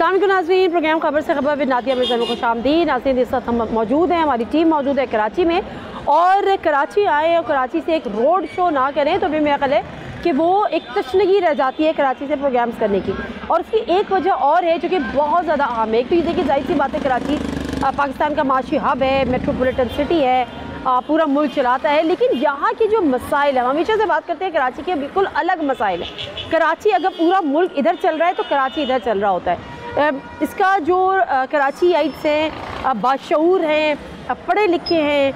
अस्सलाम वालेकुम नाज़रीन, प्रोग्राम खबर से खबर विद नादिया मिर्ज़ा में खुशामदीद। नाज़रीन इस वक्त हम मौजूद हैं, हमारी टीम मौजूद है कराची में, और कराची आए और कराची से एक रोड शो ना करें तो भी मेरा ख्याल है कि वो एक तशनगी रह जाती है कराची से प्रोग्राम्स करने की। और इसकी एक वजह और है जो कि बहुत ज़्यादा अहम है। एक तो ये देखिए, जाहिर सी बात है, कराची पाकिस्तान का माशी हब है, मेट्रोपॉलिटन सिटी है, पूरा मुल्क चलाता है, लेकिन यहाँ की जो मसाइल है, हम हमेशा से बात करते हैं कराची के बिल्कुल अलग मसाइल है। कराची अगर पूरा मुल्क इधर चल रहा है तो कराची इधर चल रहा होता है। इसका जो कराचीइट्स हैं, बाशऊर हैं, पढ़े लिखे हैं,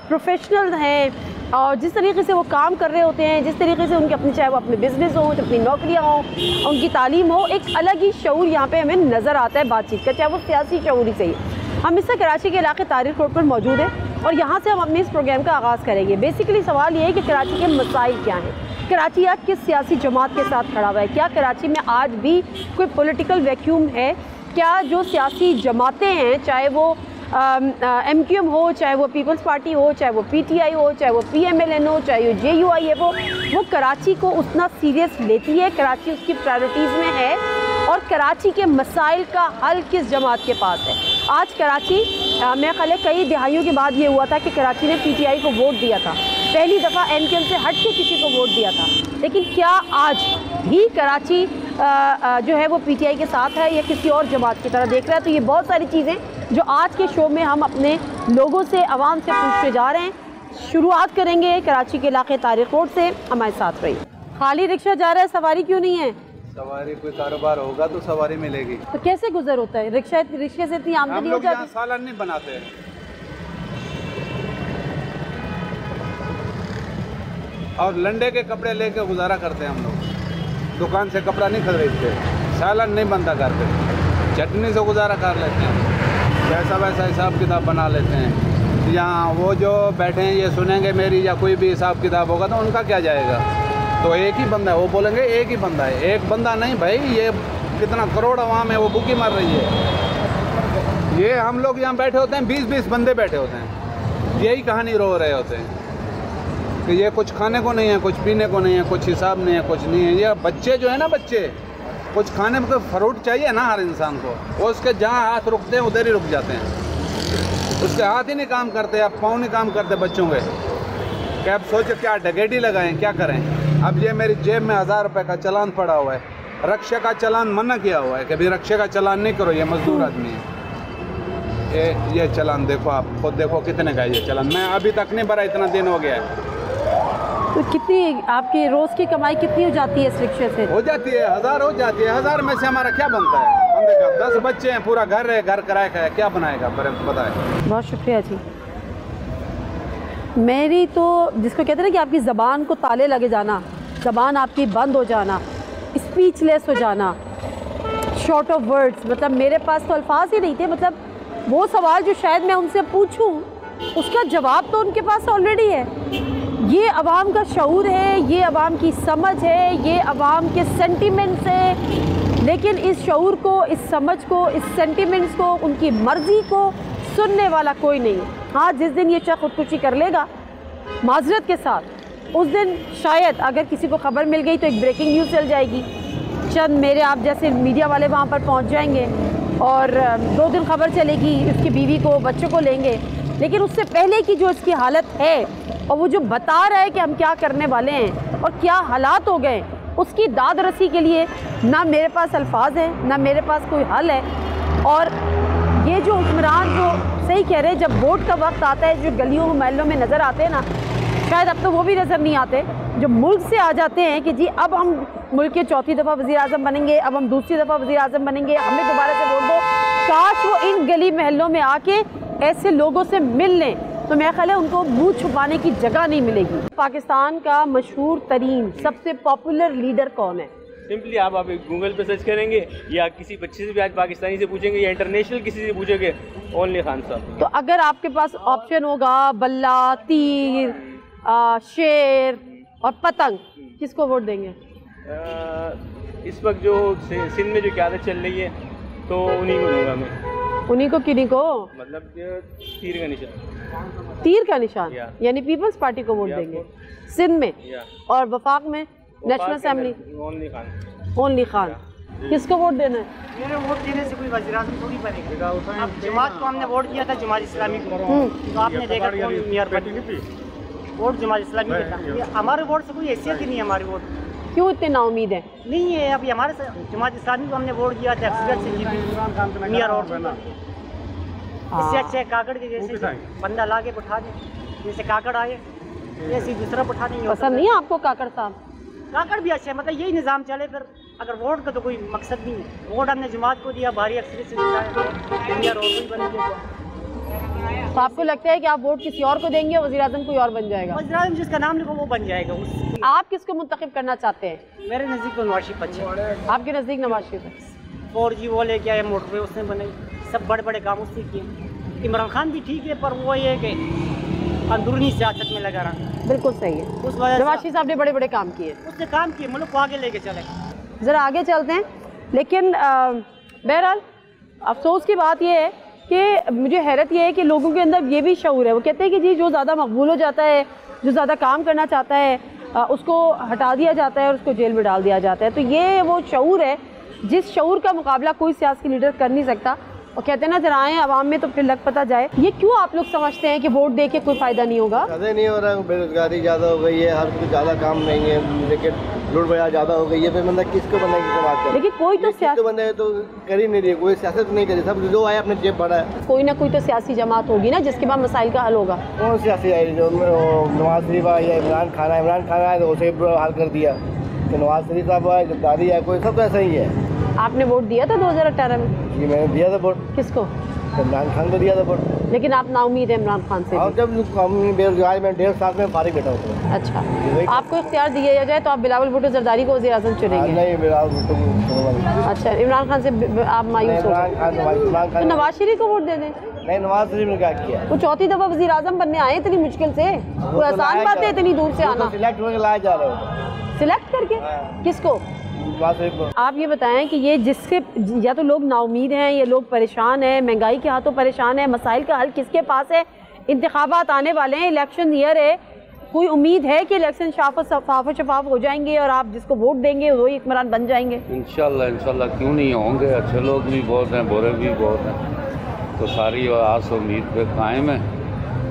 प्रोफेशनल हैं, और जिस तरीके से वो काम कर रहे होते हैं, जिस तरीके से उनके अपने, चाहे वो अपने बिजनेस हो, अपनी नौकरियाँ हों, उनकी तालीम हो, एक अलग ही शऊर यहाँ पे हमें नज़र आता है बातचीत का, चाहे वो सियासी शऊर ही सही। हम इस कराची के इलाके तारिक रोड पर मौजूद हैं और यहाँ से हम अपने इस प्रोग्राम का आगाज़ करेंगे। बेसिकली सवाल ये है कि कराची के मसाइल क्या हैं, कराची आज किस सियासी जमात के साथ खड़ा हुआ है, क्या कराची में आज भी कोई पॉलिटिकल वैक्यूम है, क्या जो सियासी जमातें हैं, चाहे वो MQM हो, चाहे वो पीपल्स पार्टी हो, चाहे वो PTI हो, चाहे वो PMLN हो, चाहे वो JUI है, वो कराची को उतना सीरियस लेती है, कराची उसकी प्रायोरिटीज़ में है, और कराची के मसाइल का हल किस जमात के पास है। आज कराची मेरा ख्याल है कई दिहाइयों के बाद ये हुआ था कि कराची ने PTI को वोट दिया था, पहली दफ़ा MQM से हट के किसी को वोट दिया था, लेकिन क्या आज भी कराची जो है वो PTI के साथ है या किसी और जमात की तरह देख रहा है। तो ये बहुत सारी चीज़ें जो आज के शो में हम अपने लोगों से, आवाम से पूछते जा रहे हैं। शुरुआत करेंगे कराची के इलाके तारिक रोड से, हमारे साथ रहिए। खाली रिक्शा जा रहा है, सवारी क्यों नहीं है? सवारी कोई कारोबार होगा तो सवारी मिलेगी। तो कैसे गुजर होता है? रिक्शे से इतनी आमदनी हो जाती है? सालन नहीं बनाते हैं, और लंडे के कपड़े लेके गुजारा करते हैं हम लोग। दुकान से कपड़ा नहीं खरीदते, सालन नहीं बनता करते, चटनी से गुजारा कर लेते हैं, जैसा वैसा हिसाब किताब बना लेते हैं। यहाँ वो जो बैठे हैं ये सुनेंगे मेरी, या कोई भी हिसाब किताब होगा तो उनका क्या जाएगा। तो एक ही बंदा है, वो बोलेंगे एक ही बंदा है, एक बंदा नहीं भाई, ये कितना करोड़ अवाम है, वो भूखी मर रही है। ये हम लोग यहाँ बैठे होते हैं, 20-20 बंदे बैठे होते हैं, यही कहानी रो रहे होते हैं कि ये कुछ खाने को नहीं है, कुछ पीने को नहीं है, कुछ हिसाब नहीं है, कुछ नहीं है। ये बच्चे जो है ना, बच्चे कुछ खाने में, कोई फ्रूट चाहिए ना हर इंसान को, वो उसके जहाँ हाथ रुकते हैं उधर ही रुक जाते हैं, उसके हाथ ही नहीं काम करते, अब पाँव नहीं काम करते बच्चों के। क्या अब सोचे क्या डकैती लगाएं, क्या करें। अब ये मेरी जेब में 1000 रुपये का चालान पड़ा हुआ है, रक्षा का चालान मना किया हुआ है कि भाई रक्षा का चालान नहीं करो, ये मजदूर आदमी है। ये चालान देखो, आप खुद देखो कितने का है ये चालान, मैं अभी तक नहीं भरा, इतना दिन हो गया है। तो कितनी आपकी रोज़ की कमाई कितनी हो जाती है इस रिक्शे से? हो जाती है 1000 हो जाती है। 1000 में से हमारा क्या बनता है? बंदे का 10 बच्चे हैं, पूरा घर है, घर किराए का है, क्या बनाएगा बताए। बहुत शुक्रिया जी। मेरी तो जिसको कहते हैं ना कि आपकी ज़बान को ताले लगे जाना, ज़बान आपकी बंद हो जाना, स्पीचलेस हो जाना, शॉर्ट ऑफ वर्ड्स, मतलब मेरे पास तो अल्फाज ही नहीं थे। मतलब वो सवाल जो शायद मैं उनसे पूछूं उसका जवाब तो उनके पास ऑलरेडी है। ये अवाम का शऊर है, ये अवाम की समझ है, ये अवाम के सेंटिमेंट्स है, लेकिन इस शऊर को, इस समझ को, इस सेंटिमेंट्स को, उनकी मर्ज़ी को सुनने वाला कोई नहीं है। हाँ, जिस दिन ये शख्स खुदकुशी कर लेगा माजरत के साथ, उस दिन शायद अगर किसी को खबर मिल गई तो एक ब्रेकिंग न्यूज़ चल जाएगी, चंद मेरे आप जैसे मीडिया वाले वहाँ पर पहुँच जाएंगे और 2 दिन खबर चलेगी, उसकी बीवी को, बच्चों को लेंगे। लेकिन उससे पहले की जो इसकी हालत है और वो जो बता रहा है कि हम क्या करने वाले हैं और क्या हालात हो गए, उसकी दाद रसी के लिए ना मेरे पास अल्फाज हैं, ना मेरे पास कोई हल है। और ये जो हुक्मरान जो सही कह रहे हैं, जब वोट का वक्त आता है, जो गलियों महलों में नज़र आते हैं ना, शायद अब तो वो भी नज़र नहीं आते, जो मुल्क से आ जाते हैं कि जी अब हम मुल्क के 4थी दफ़ा वज़ीर आज़म बनेंगे, अब हम 2री दफ़ा वज़ीर आज़म बनेंगे, हमें दोबारा से वोट दो। काश वो इन गली महलों में आके ऐसे लोगों से मिल लें, तो मेरा ख्याल है उनको मुँह छुपाने की जगह नहीं मिलेगी। पाकिस्तान का मशहूर तरीन सबसे पॉपुलर लीडर कौन है? सिंपली आप गूगल पे सर्च करेंगे या किसी बच्चे से भी आज पाकिस्तानी से पूछेंगे या इंटरनेशनल किसी से पूछेंगे, ओनली खान साहब। तो अगर आपके पास ऑप्शन होगा बल्ला, तीर, शेर और पतंग, किसको वोट देंगे? इस वक्त जो सिंध में जो क़यादत चल रही है तो उन्हीं को दूंगा मैं। उन्हीं को? किन्हीं को? मतलब तीर का निशान। तीर का निशान यानी पीपल्स पार्टी को वोट देंगे सिंध में, और वफाक में national assembly only Khan. Only Khan. किसको वोट देना है? मेरे वोट देने से कोई वज़ीर-ए-आज़म थोड़ी बनेगा। अब जमात को हमने वोट दिया था, जमात इस्लामी को, तो आपने देखा कौन मेयर बनी। वोट जमात इस्लामी का था। हमारे वोट से कोई हैसियत ही नहीं है हमारी वोट। क्यों इतने नाउमीद हैं? नहीं है, अभी हमारे जमात इस्लामी को हमने वोट दिया था, अक्सरियत से जीती मेयर। और इससे अच्छे काकड़ के जैसे बंदा ला के बैठा दे, जैसे काकड़ आए ऐसे दूसरा बैठा देंगे। पसंद नहीं है आपको काकड़ साहब? काकड़ भी अच्छे, मतलब यही निज़ाम चले। फिर अगर वोट का तो कोई मकसद नहीं है। वोट हमने जमात को दिया, भारी अक्सरियत से जिताया, मेयर और कोई बन गया। तो आपको लगता है कि आप वोट किसी और को देंगे, वज़ीर-ए-आज़म कोई और बन जाएगा? वज़ीर-ए-आज़म जिसका नाम लिखो वो बन जाएगा। आप किसको मुंतखब करना चाहते हैं? मेरे नज़दीक तो नवाज शरीफ अच्छे। आपके नज़दीक नवाज शरीफ है। 4G वो लेके आए, मोटरवे उसने बनाई, सब बड़े बड़े काम उसने किए। इमरान खान भी ठीक है, पर वो ये कि अंदरूनी सियासत में लगा रहा। बिल्कुल सही है। उस वजह नवाज शरीफ साहब ने बड़े बड़े काम किए। उसने काम किए, मुल्क को आगे लेके चले। ज़रा आगे चलते हैं। लेकिन बहरहाल अफसोस की बात यह है कि मुझे हैरत यह है कि लोगों के अंदर ये भी शऊर है। वो कहते हैं कि जी जो ज़्यादा मकबूल हो जाता है, जो ज़्यादा काम करना चाहता है, उसको हटा दिया जाता है और उसको जेल में डाल दिया जाता है। तो ये वो शऊर है जिस शऊर का मुकाबला कोई सियासी लीडर कर नहीं सकता। और कहते हैं ना जरा आए आवाम में तो फिर लग पता जाए। ये क्यों आप लोग समझते हैं कि वोट दे के कोई फ़ायदा नहीं होगा? ज़्यादा नहीं हो रहा है, बेरोजगारी ज़्यादा हो गई है, हर कुछ ज़्यादा काम नहीं है, लेकिन लूट बजार ज़्यादा हो गई है। फिर मतलब किसको बनने की बात करें? लेकिन कोई तो सियासत बंदे तो कर ही नहीं रही, कोई सियासत नहीं करी, सब जो आया अपने जेब भरा है। कोई ना कोई तो सियासी जमात होगी ना जिसके बाद मसाइल का हल होगा। कौन सियासी आई? जो नवाज शरीफ आया या इमरान खान आया तो उसे हल कर दिया। तो नवाज शरीफ साहब आए, जरदारी आए, कोई सब तो ऐसा ही है। आपने वोट दिया था 2018 में? जी मैंने दिया था वोट। किसको? इमरान खान को दिया था वोट। लेकिन आप नाउमीद है इमरान खान से? और जब बेरोजगारी में 1.5 साल में फारिग बैठा होता है। अच्छा, आपको इख्तियार दिया जाए तो आप बिलावल भुट्टो जरदारी को वज़ीर-ए-आज़म चुनेंगे? नहीं, बिलावल भुट्टो। अच्छा, इमरान खान से आप मायूस हो? तो नवाज शरीफ को वोट दे दें। नहीं, नवाज शरीफ ने क्या किया? वो चौथी दफ़ा वज़ीर-ए-आज़म बनने आए इतनी मुश्किल से, कोई आसान बात है इतनी दूर से आना? सिलेक्ट होकर लाया जा रहा है। सिलेक्ट करके किसको? आप ये बताएं कि ये जिससे या तो लोग नाउमीद हैं, ये लोग परेशान हैं, महंगाई के हाथों परेशान है, मसाइल का हल किसके पास है? इंतखाबात आने वाले हैं, इलेक्शन ईयर है, कोई उम्मीद है कि इलेक्शन शफाफ हो जाएंगे और आप जिसको वोट देंगे वही हुक्मरान बन जाएंगे? इंशाल्लाह क्यों नहीं होंगे। अच्छे लोग भी बहुत हैं, बुरे भी बहुत हैं, तो सारी आस उम्मीद पे कायम है।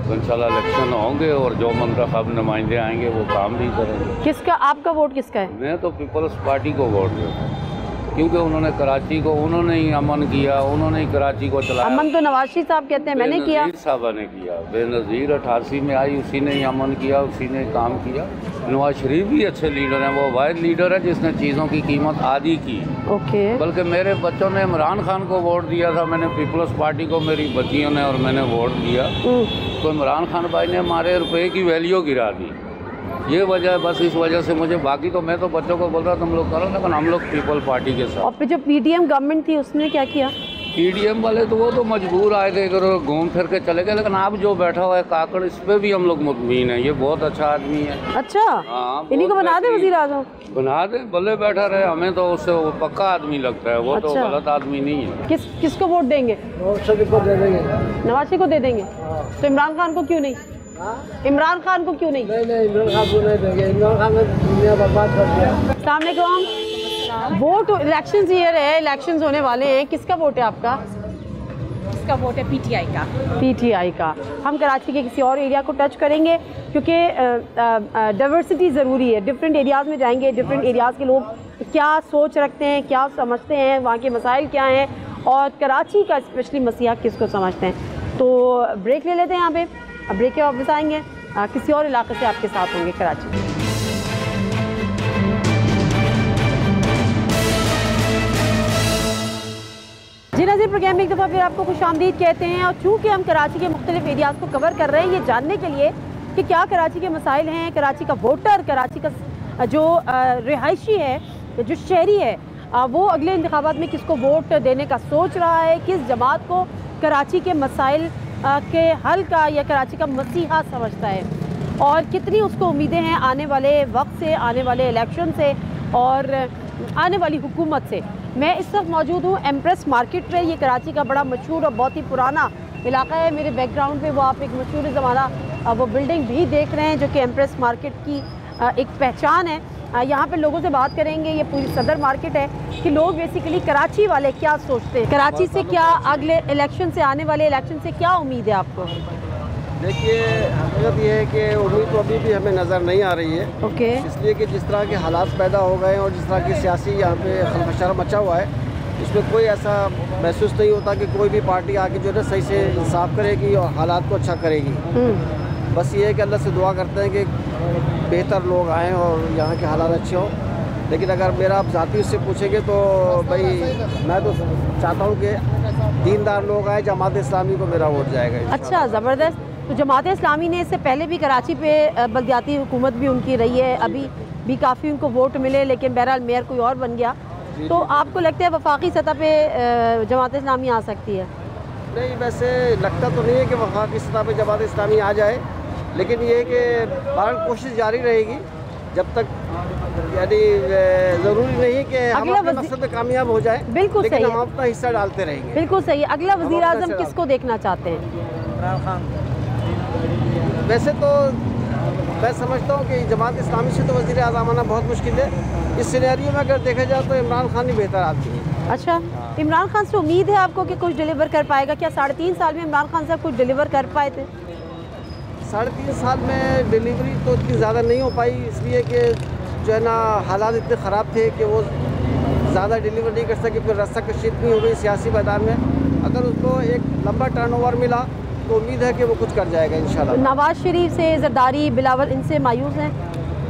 तो इंशाल्लाह इलेक्शन होंगे और जो मंतखब नुमाइंदे आएंगे वो काम भी करेंगे। किसका आपका वोट किसका है? मैं तो पीपल्स पार्टी को वोट देता हूँ, क्योंकि उन्होंने कराची को उन्होंने ही अमन किया, उन्होंने ही कराची को चलाया। अमन तो नवाज शरीफ साहब कहते हैं मैंने किया। साहब ने किया, बेनज़ीर 88 में आई, उसी ने ही अमन किया, उसी ने काम किया। नवाज शरीफ भी अच्छे लीडर हैं, वो वाहिद लीडर है जिसने चीज़ों की कीमत आधी की। ओके। बल्कि मेरे बच्चों ने इमरान खान को वोट दिया था, मैंने पीपल्स पार्टी को मेरी बच्चियों ने और मैंने वोट दिया, तो इमरान खान भाई ने हमारे रुपये की वैल्यू गिरा दी। ये वजह है, बस इस वजह से मुझे, बाकी तो मैं तो बच्चों को बोल रहा तुम लोग करो, लेकिन हम लोग पीपल पार्टी के साथ। और फिर जो पीडीएम गवर्नमेंट थी उसने क्या किया? पीडीएम वाले तो वो तो मजबूर आए थे, इधर घूम फिर के चले गए, लेकिन अब जो बैठा हुआ है काकड़, इस पर भी हम लोग मुतमीन हैं, ये बहुत अच्छा आदमी है। अच्छा, हाँ, इन्हीं को बना दे वज़ीर-ए-आज़म? बना दे, भले बैठा रहे, हमें तो उससे वो पक्का आदमी लगता है, वो अच्छा। तो गलत आदमी नहीं है। किसको वोट देंगे? नवाज शरीफ को दे देंगे। नवाज शरीफ को दे देंगे? तो इमरान खान को क्यों नहीं? इमरान खान को क्यों नहीं? नहीं, इमरान खान को नहीं देंगे। इमरान खान ने दुनिया बर्बाद कर दिया। अस्सलाम वालेकुम। वोट इलेक्शन ईयर है, इलेक्शंस होने वाले हैं, किसका वोट है आपका? इसका वोट है पीटीआई का। पीटीआई का। हम कराची के किसी और एरिया को टच करेंगे क्योंकि डाइवर्सिटी ज़रूरी है। डिफरेंट एरियाज़ में जाएंगे, डिफरेंट एरियाज़ के लोग क्या सोच रखते हैं, क्या समझते हैं, वहाँ के मसाइल क्या हैं और कराची का स्पेशली मसीहा किसको समझते हैं। तो ब्रेक ले लेते हैं यहाँ पे, अब ब्रेक के वापस आएंगे, किसी और इलाके से आपके साथ होंगे कराची। जी नाज़रीन, प्रोग्राम में एक दफ़ा फिर आपको खुशामदीद कहते हैं। और चूँकि हम कराची के मुख्तलिफ एरियाज़ को कवर कर रहे हैं ये जानने के लिए कि क्या कराची के मसाइल हैं, कराची का वोटर, कराची का जो रिहायशी है, जो शहरी है, वो अगले इंतखाबात में किसको वोट देने का सोच रहा है, किस जमात को कराची के मसाइल के हल का या कराची का मसीहा समझता है और कितनी उसको उम्मीदें हैं आने वाले वक्त से, आने वाले इलेक्शन से और आने वाली हुकूमत से। मैं इस वक्त मौजूद हूँ एम्प्रेस मार्केट में। ये कराची का बड़ा मशहूर और बहुत ही पुराना इलाका है। मेरे बैकग्राउंड पे वो आप एक मशहूर ज़माना वो बिल्डिंग भी देख रहे हैं जो कि एम्प्रेस मार्केट की एक पहचान है। यहाँ पे लोगों से बात करेंगे। ये पूरी सदर मार्केट है कि लोग बेसिकली कराची वाले क्या सोचते हैं, कराची से क्या अगले इलेक्शन से, आने वाले इलेक्शन से क्या उम्मीद है आपको? देखिए, हकीकत ये है कि उम्मीद तो अभी भी हमें नज़र नहीं आ रही है। ओके। इसलिए कि जिस तरह के हालात पैदा हो गए और जिस तरह की सियासी यहाँ पे खलफशार मचा हुआ है, इसमें कोई ऐसा महसूस नहीं होता कि कोई भी पार्टी आके जो है सही से इंसाफ करेगी और हालात को अच्छा करेगी। बस ये है कि अल्लाह से दुआ करते हैं कि बेहतर लोग आएँ और यहाँ के हालात अच्छे हों। लेकिन अगर मेरा आप ज़ाती उससे पूछेंगे तो भाई मैं तो चाहता हूँ कि दीनदार लोग आए, जमात इस्लामी को मेरा वोट जाएगा। अच्छा, ज़बरदस्त। तो जमात इस्लामी ने इससे पहले भी कराची पे बलदियाती हुकूमत भी उनकी रही है, अभी भी काफ़ी उनको वोट मिले, लेकिन बहरहाल मेयर कोई और बन गया। तो आपको लगता है वफाकी सतह पे जमात इस्लामी आ सकती है? नहीं, वैसे लगता तो नहीं है कि वफाकी सतह पे जमात इस्लामी आ जाए, लेकिन ये है कि बहरहाल कोशिश जारी रहेगी जब तक, यानी ज़रूरी नहीं कि हम अपने मकसद में कामयाब हो जाए। बिल्कुल लेकिन सही हम अपना हिस्सा डालते रहेंगे। बिल्कुल सही। अगला वज़ीर आज़म किसको देखना चाहते हैं? इमरान खान। वैसे तो मैं समझता हूँ कि जमात इस्लामी से तो वज़ीर आज़म आना बहुत मुश्किल है। इस सिनेरियो में अगर देखा जाए तो इमरान खान ही बेहतर आदमी है। अच्छा, इमरान खान से उम्मीद है आपको कि कुछ डिलीवर कर पाएगा? क्या 3.5 साल में इमरान खान साहब कुछ डिलीवर कर पाए थे? 3.5 साल में डिलीवरी तो इतनी ज़्यादा नहीं हो पाई, इसलिए कि जो है ना हालात इतने ख़राब थे कि वो ज़्यादा डिलीवर नहीं कर सके। फिर रस्साकशी इतनी हो गई सियासी मैदान में, अगर उसको एक लंबा टर्नओवर मिला तो उम्मीद है कि वो कुछ कर जाएगा इंशाल्लाह। नवाज शरीफ से, जरदारी, बिलावल, इनसे मायूस हैं?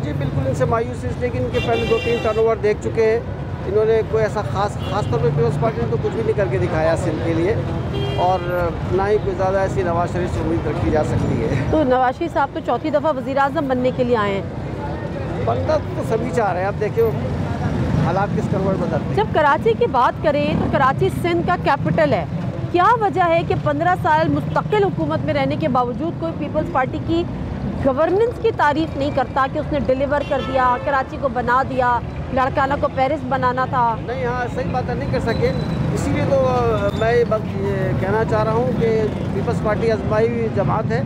जी बिल्कुल, इनसे मायूस है, लेकिन इनके पहले 2-3 टर्नओवर देख चुके हैं। इन्होंने कोई ऐसा खास तौर पर पीपल्स पार्टी ने तो कुछ भी नहीं करके दिखाया सिंध के लिए, और ना ही कोई ज़्यादा ऐसी नवाज शरीफ से उम्मीद रखी जा सकती है। तो नवाज शरीफ साहब तो चौथी दफ़ा वज़ीर आज़म बनने के लिए आए हैं। बनना तो सभी चाह रहे हैं, आप देखिए हालात किस करवट बदलते हैं। जब कराची की बात करें तो कराची सिंध का कैपिटल है। क्या वजह है कि 15 साल मुस्तकिल हुकूमत में रहने के बावजूद कोई पीपल्स पार्टी की गवर्नेंस की तारीफ नहीं करता कि उसने डिलीवर कर दिया, कराची को बना दिया, लड़काना को पेरिस बनाना था? नहीं, हाँ सही बात है, नहीं कर सके। इसीलिए तो मैं ये कहना चाह रहा हूँ कि पीपल्स पार्टी आजमाई हुई जमात है,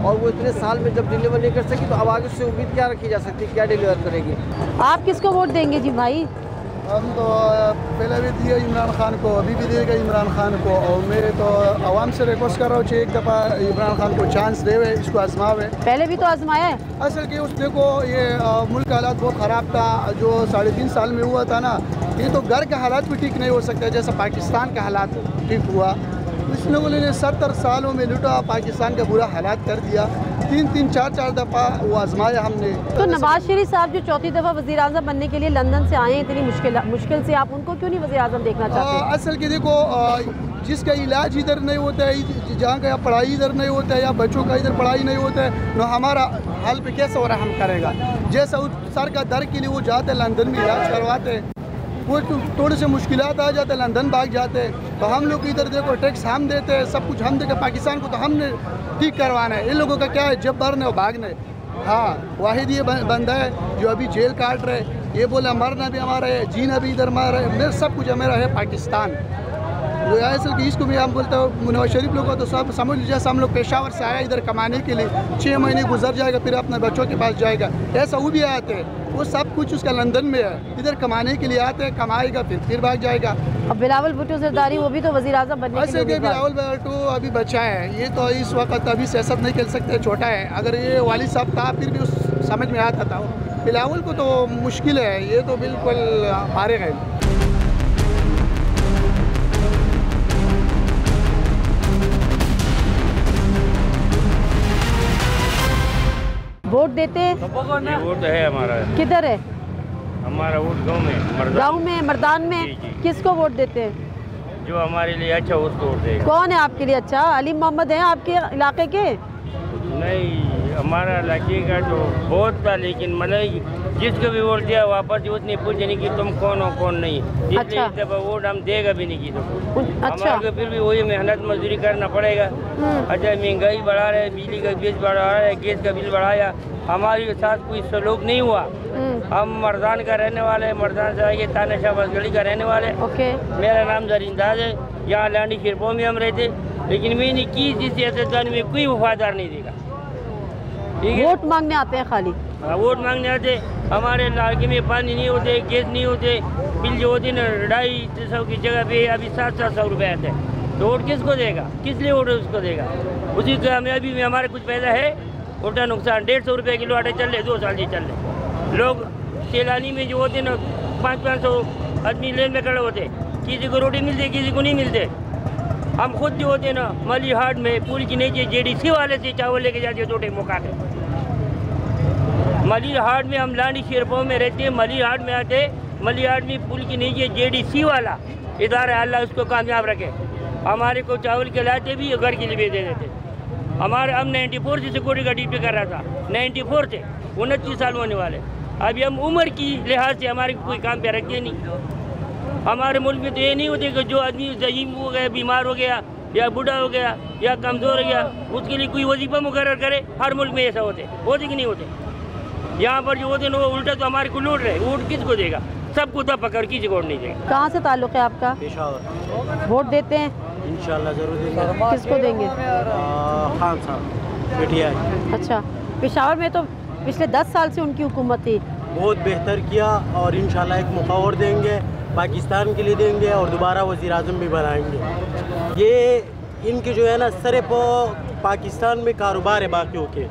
और वो इतने साल में जब डिलीवर नहीं कर सकी तो अब आगे से उम्मीद क्या रखी जा सकती है, क्या डिलीवर करेगी? आप किसको वोट देंगे जी भाई? हम तो पहले भी दिए इमरान खान को, अभी भी देगा इमरान खान को, और मैं तो आवाम से रिक्वेस्ट कर रहा हूँ कि एक दफ़ा इमरान खान को चांस देवे, इसको आजमावे। पहले भी तो आजमाया है। असल कि उस देखो ये मुल्क का हालात बहुत ख़राब था जो 3.5 साल में हुआ था ना, ये तो घर के हालात भी ठीक नहीं हो सकते जैसा पाकिस्तान का हालात ठीक हुआ। इस लोगों ने 70 सालों में लुटा, पाकिस्तान का बुरा हालात कर दिया। 3-3, 4-4 दफ़ा वो आजमाया हमने। तो नवाज शरीफ साहब जो चौथी दफ़ा वज़ीर आज़म बनने के लिए लंदन से आए हैं इतनी मुश्किल से, आप उनको क्यों नहीं वज़ीर आज़म देखना चाहते? असल कि देखो, जिसका इलाज इधर नहीं होता है, जहाँ का पढ़ाई इधर नहीं होता है, या बच्चों का इधर पढ़ाई नहीं होता है, तो हमारा हाल पे कैसे हो रहा हम करेगा? जैसा उस सर का दर्द के लिए वो जाते लंदन में इलाज करवाते हैं, वो थोड़े से मुश्किलात आ जाते, लंदन भाग जाते हैं। तो हम लोग इधर देखो टैक्स हम देते हैं, सब कुछ हम देते, पाकिस्तान को तो हमने ठीक करवाना है। इन लोगों का क्या है, जब भरने और भागने। हाँ, वाहिद ये बंदा है जो अभी जेल काट रहे, ये बोला मरना भी हमारा है, जीना भी इधर हमारा है, मेरा सब कुछ मेरा है पाकिस्तान। वो असल कि इसको भी हम बोलते हो नवाज शरीफ लोग को तो सब समझ लीजिए, जैसे हम लोग पेशावर से आया इधर कमाने के लिए, 6 महीने गुजर जाएगा, फिर अपने बच्चों के पास जाएगा, ऐसा वो भी आते हैं। वो सब कुछ उसका लंदन में है, इधर कमाने के लिए आते हैं, कमाएगा फिर भाग जाएगा। अब बिलावल भुट्टो जरदारी वो भी तो वज़ीर आज़म बनने के लिए, बिलावल भुट्टो अभी बच्चा है, ये तो इस वक्त अभी सियासत नहीं खेल सकते, छोटा है। अगर ये वालिद साहब था फिर भी उस समझ में आता था। बिलावल को तो मुश्किल है, ये तो बिल्कुल फारिग है। वोट देते हैं? वोट है हमारा। किधर है हमारा वोट? गाँव में, गाँव में, मर्दान में। जी। किसको वोट देते हैं? जो हमारे लिए अच्छा उसको वोट देगा। कौन है आपके लिए अच्छा? अली मोहम्मद है आपके इलाके के? नहीं, हमारा इलाके का तो बहुत था, लेकिन मतलब जिसको भी वोट दिया वापस उतनी पूछे नहीं कि तुम कौन हो कौन नहीं, इसलिए इस दफा वोट हम देगा भी नहीं की तो। अच्छा, हमारे फिर भी वही मेहनत मजदूरी करना पड़ेगा। अच्छा, महंगाई बढ़ा रहे, बिजली का बिल बढ़ा रहा है, गैस का बिल बढ़ाया, हमारे साथ कोई सलूक नहीं हुआ। हम मर्दान का रहने वाले हैं, मर्दान से आगे तानाशाह बसगढ़ी का रहने वाले। ओके। मेरा नाम जरिंदाज है, यहाँ लांडी खिरपो में हम रहते, लेकिन मैंने की जिस सियासतदान में कोई वफादार नहीं देगा। वोट मांगने आते हैं खाली। वोट मांगने आते, हमारे इलाके में पानी नहीं होते, गैस नहीं होते, बिल जो होते ना 250 की जगह पे अभी 700 रुपये आते हैं। तो वोट किसको देगा? किस लिए वोट उसको देगा? उसी कामयाबी में हमारे कुछ पैदा है, उल्टा नुकसान। 150 रुपये किलो आटे चल रहे, 2 साल से चल रहे। लोग सैलानी में जो होते ना 500 आदमी लेन में खड़े होते, किसी को रोटी मिलती, किसी को नहीं मिलते। हम खुद जो होते ना मली हाट में पुल के नीचे JDC वाले से चावल लेके जाते, 2 टाइम मुका के। मली हाट में हम लानी शेरपाव में रहते हैं, मली हाट में आते, मली हाट में पुल के नीचे JDC वाला इदारा, अल्लाह उसको कामयाब रखे। हमारे को चावल के लाते भी घर के लिए भी दे देते। हमारे हम 94 से सिक्योरिटी का ड्यूटी कर रहा था, 94 से 29 साल होने वाले। अभी हम उम्र की लिहाज से हमारे कोई काम पे रखते नहीं। हमारे मुल्क में तो ये नहीं होते कि जो आदमी ज़ईम हो गया, बीमार हो गया या बूढ़ा हो गया या कमज़ोर हो गया, उसके लिए कोई वजीफा मुकर्रर करे। हर मुल्क में ऐसा होते कि नहीं होते? यहाँ पर जो होते हैं वो उल्टा तो हमारे को लूट रहे। वोट किसको देगा? सबको तो पकड़, किसी को वोट नहीं देगा। कहाँ से ताल्लुक़ है आपका? पेशावर। वोट देते हैं? इंशाल्लाह ज़रूर देंगे। किसको देंगे? खान साहब, PTI। अच्छा, पेशावर में तो पिछले 10 साल से उनकी हुकूमत थी, बहुत बेहतर किया और इंशाल्लाह एक मौका और देंगे, पाकिस्तान के लिए देंगे और दोबारा वज़ीर आज़म भी बनाएंगे। ये इनके जो है ना सरे पो पाकिस्तान में कारोबार है बाकियों के।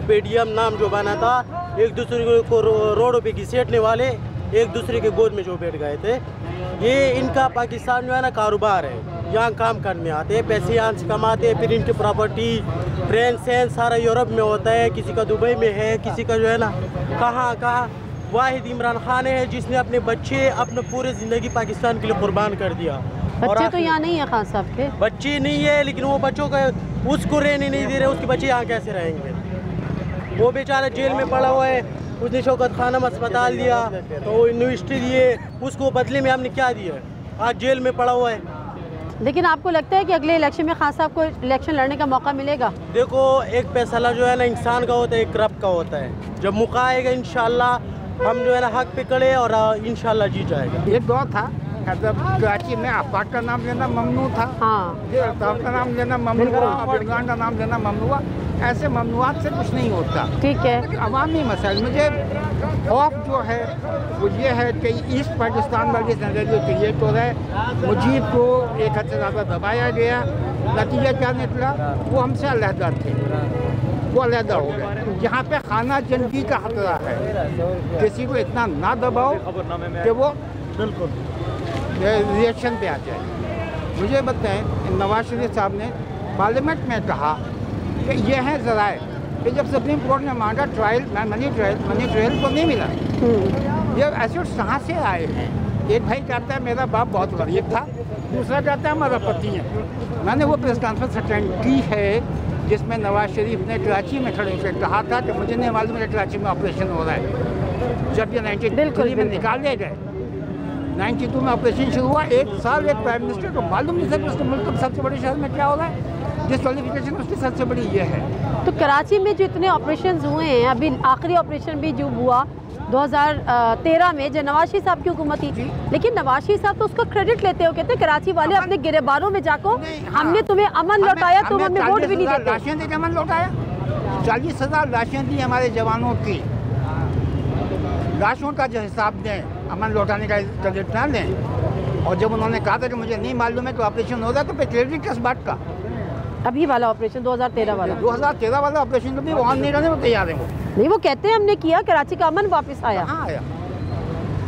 पेटीएम नाम जो बना था, एक दूसरे को रोडों पे घसीटने वाले एक दूसरे के गोद में जो बैठ गए थे। ये इनका पाकिस्तान जो है ना कारोबार है। यहाँ काम करने आते हैं, पैसे यहाँ से कमाते हैं, फिर इनकी प्रॉपर्टी ट्रेन सैन सारा यूरोप में होता है, किसी का दुबई में है, किसी का जो है ना कहाँ। वाहिद इमरान खान है जिसने अपने बच्चे अपने पूरे ज़िंदगी पाकिस्तान के लिए कुर्बान कर दिया। बच्चे तो यहाँ नहीं है खान साहब के, बच्चे नहीं है, लेकिन वो बच्चों का उसको रहने नहीं दे रहे। उसके बच्चे यहाँ कैसे रहेंगे? वो बेचारा जेल में पड़ा हुआ है, उसने शौकत खानम अस्पताल दिया तो वो यूनिवर्सिटी दिए, उसको बदले में हमने क्या दिया? आज जेल में पड़ा हुआ है। लेकिन आपको लगता है कि अगले इलेक्शन में खान साहब को इलेक्शन लड़ने का मौका मिलेगा? देखो, एक फैसला जो है ना इंसान का होता है, एक रब का होता है। जब मौका आएगा इंशाल्लाह हम जो है ना हक पे खड़े और इंशाल्लाह जीत जाएगा। एक दौर था जब कराची में आफाक का नाम लेना ममनू था, फिर अल्ताफ का नाम लेना ममनू हुआ, अब इमरान का नाम लेना ममनू हुआ। ऐसे ममनुआत से कुछ नहीं होता। ठीक है, अवामी मसाइल मुझे खौफ जो है वो ये है कि ईस्ट पाकिस्तान वाली नजरिए क्रिएट हो रहा है। मुजीब को एक हद से ज़्यादा दबाया गया, नतीजा क्या निकला? वो हमसे अलहदा थे, वो अलहदा हो गए। यहाँ पे खाना जंगी का खतरा है, किसी को इतना ना दबाओ कि वो बिल्कुल रिएक्शन पे आ जाए। मुझे बताएं, नवाज शरीफ साहब ने पार्लियामेंट में कहा कि ये है ज़राए कि जब सुप्रीम कोर्ट ने मांगा ट्रायल, मनी ट्रायल को नहीं मिला। ये एसिड्स कहाँ से आए हैं? एक भाई कहता है मेरा बाप बहुत गरीब था, दूसरा कहता है हमारा पति है। मैंने वो प्रेस कॉन्फ्रेंस अटेंड की है जिसमें नवाज शरीफ ने कराची में खड़े होकर कहा था कि मुझे नहीं मालूम है कराची में ऑपरेशन हो रहा है। जब ये 93 में निकाले गए, 92 में ऑपरेशन शुरू हुआ, 1 साल एक प्राइम मिनिस्टर को मालूम नहीं था कि उसके मुल्क के सबसे बड़े शहर में क्या हो रहा है। डिस्क्वालिफिकेशन उसकी सबसे बड़ी ये है। तो कराची में जो इतने ऑपरेशन हुए हैं, अभी आखिरी ऑपरेशन भी जो हुआ 2013 में जब नवाज शरीफ साहब की हुकूमत थी, लेकिन नवाज शरीफ साहब तो उसका क्रेडिट लेते हो, कहते कराची वाले अपने गिरबारों में जाको हमने तुम्हें अमन लौटाया, तुम हमें वोट भी नहीं देते। लाशें दी, अमन लौटाया। 40,000 लाशें दी हमारे जवानों की। लाशों का जो हिसाब दें, अमन लौटाने का क्रेडिट ना दें। और जब उन्होंने कहा था कि मुझे नहीं मालूम है कि ऑपरेशन हो रहा है, तो फिर क्रेडिट किस बात का? अभी वाला ऑपरेशन 2013 वाला ऑपरेशन को भी वहाँ नहीं रहने को तैयार है। वो नहीं, वो कहते हैं हमने किया, कराची का अमन वापस आया। हाँ आया।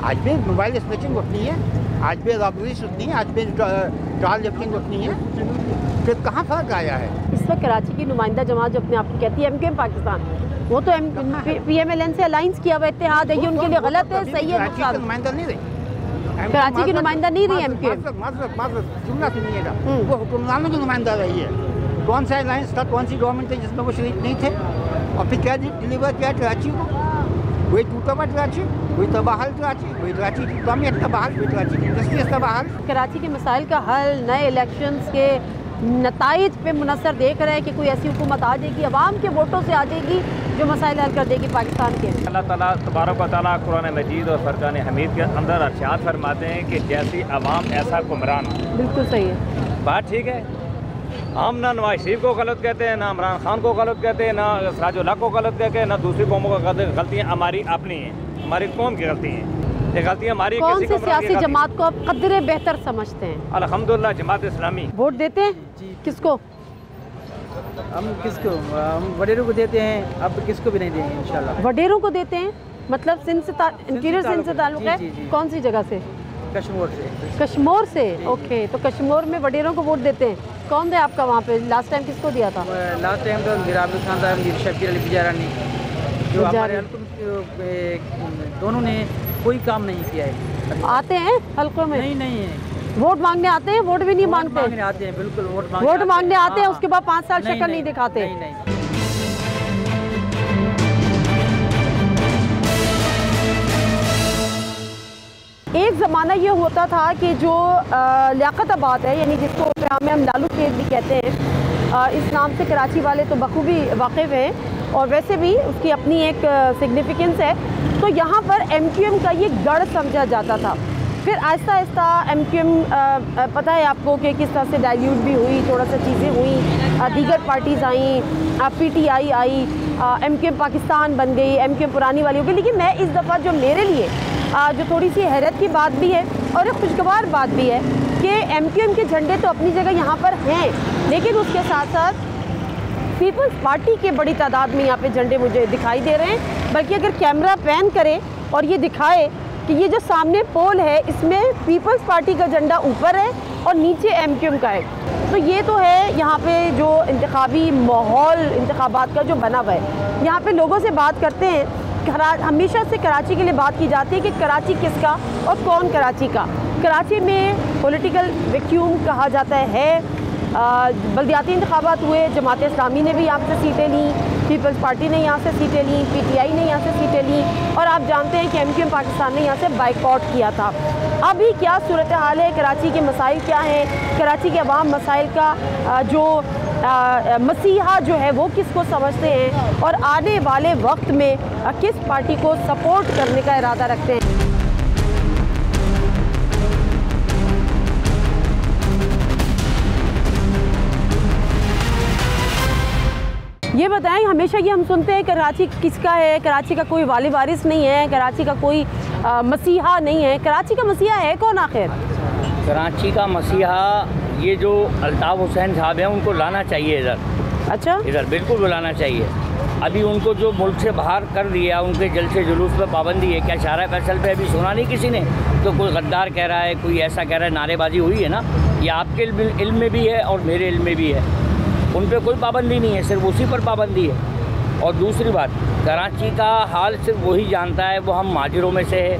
आज भी मोबाइल स्नैचिंग उतनी है, आज भी रॉबरीज उतनी है, आज भी कार लिफ्टिंग उतनी है। फिर कहाँ फर्क आया है? इस वक्त कराची की नुमाइंदा जमात जो अपने आप को कहती है MQM पाकिस्तान, वो तो PMLN से अलाइंस किया हुआ इत्तेहाद है, ये उनके लिए गलत है, सही है? नुमाइंदा नहीं रही, कराची की नुमाइंदा नहीं रही MQM। सुनना सुनिएगा, वो हुक्मरानों की नुमाइंदा रही है। कौन सा अलायंस था, कौन सी गवर्नमेंट थी जिसमें वो शरीक नहीं थे? और फिर क्या डिलीवर किया कराची को? वही टूटा हुआ कराची, वही तबाहल कराची, वही कराची की इकनॉमी तबाहल, वही कराची की इंडस्ट्री तबाहल। कराची के मसाइल का हल नए इलेक्शंस के नताइज पे मुनसर देख रहे हैं कि कोई ऐसी हुकूमत आ जाएगी, अवाम के वोटों से आ जाएगी जो मसाइल हल कर देगी पाकिस्तान के। अल्लाह ताला तबारक व तआला कुरान मजीद और फरकान हमीद के अंदर अरशाद फरमाते हैं कि जैसी अवाम ऐसा कुमरान। बिल्कुल सही है बात, ठीक है। हम ना नवाज शरीफ को गलत कहते हैं, ना इमरान खान को गलत कहते हैं, ना सराजुल्लाह को गलत कहते हैं, ना दूसरी कौमों को गलतियाँ हमारी अपनी हैं, हमारी कौम की गलती हैं। ये गलतियाँ हमारी कौन सी सियासी जमात को आप कदरे बेहतर समझते हैं? अल्हम्दुलिल्लाह जमात इस्लामी। वोट देते हैं? किसको? हम किसको? हम वडेरों को देते हैं, अब किसको भी नहीं देंगे इंशाल्लाह। वडेरों को देते हैं मतलब सिंध से इंटीरियर सिंध से ताल्लुक है? कौन सी जगह से? कश्मीर से। कश्मीर से, ओके। तो कश्मीर में वडेरों को वोट देते हैं। कौन थे आपका वहाँ पे? लास्ट टाइम किसको दिया था? लास्ट टाइम तो मीराबुल खान था, शकीर अली बिजारानी, जो हमारे दोनों ने कोई काम नहीं किया है। आते हैं हल्कों में? नहीं नहीं है। वोट मांगने आते हैं? वोट भी नहीं मांगते? आते हैं, बिल्कुल वोट मांगने आते हैं, उसके बाद 5 साल शक्ल नहीं दिखाते। एक ज़माना ये होता था कि जो लियाकताबाद है, यानी जिसको हम लालू खेत भी कहते हैं, इस नाम से कराची वाले तो बखूबी वाकिफ़ हैं और वैसे भी उसकी अपनी एक सिग्निफिकेंस है। तो यहाँ पर MQM का ये गढ़ समझा जाता था। फिर आहिस्ता आहिस्ता MQM पता है आपको कि किस तरह से डाइल्यूट भी हुई, थोड़ा सा चीज़ें हुई, दीगर पार्टीज़ आई, PTI आई, MQM पाकिस्तान बन गई, MQM पुरानी वाली हो गई। लेकिन मैं इस दफ़ा जो मेरे लिए जो थोड़ी सी हैरत की बात भी है और एक खुशगवार बात भी है कि MQM के झंडे तो अपनी जगह यहाँ पर हैं, लेकिन उसके साथ साथ पीपल्स पार्टी के बड़ी तादाद में यहाँ पे झंडे मुझे दिखाई दे रहे हैं। बल्कि अगर कैमरा पैन करे और ये दिखाए कि ये जो सामने पोल है इसमें पीपल्स पार्टी का झंडा ऊपर है और नीचे MQM का है। तो ये तो है यहाँ पे जो इंतखाबी माहौल इंतखाबात का जो बना हुआ है। यहाँ पे लोगों से बात करते हैं, हमेशा से कराची के लिए बात की जाती है कि कराची किसका और कौन कराची का। कराची में पॉलिटिकल वैक्यूम कहा जाता है। बल्दियाती इंतखाबात हुए, जमात इस्लामी ने भी यहाँ से सीटें ली, पीपल्स पार्टी ने यहाँ से सीटें ली, PTI ने यहाँ से सीटें ली और आप जानते हैं कि MQM पाकिस्तान ने यहाँ से बाइकआउट किया था। अभी क्या सूरत हाल है, कराची के मसाइल क्या हैं, कराची के अवाम मसाइल का जो मसीहा जो है वो किसको समझते हैं और आने वाले वक्त में किस पार्टी को सपोर्ट करने का इरादा रखते हैं। ये बताएं, हमेशा ये हम सुनते हैं कराची किसका है, कराची का कोई वाली वारिस नहीं है, कराची का कोई मसीहा नहीं है। कराची का मसीहा है कौन आखिर? कराची का मसीहा ये जो अल्ताफ़ हुसैन साहब हैं उनको लाना चाहिए इधर। अच्छा, इधर बिल्कुल बुलाना चाहिए। अभी उनको जो मुल्क से बाहर कर दिया, उनके जलसे जुलूस पर पाबंदी है। क्या शारा फैसल पे अभी सुना नहीं किसी ने? तो कोई गद्दार कह रहा है, कोई ऐसा कह रहा है, नारेबाजी हुई है ना। ये आपके इल्म में भी है और मेरे इल्म में भी है। उन पर कोई पाबंदी नहीं है, सिर्फ उसी पर पाबंदी है। और दूसरी बात, कराची का हाल सिर्फ वही जानता है, वो हम माजिरों में से है,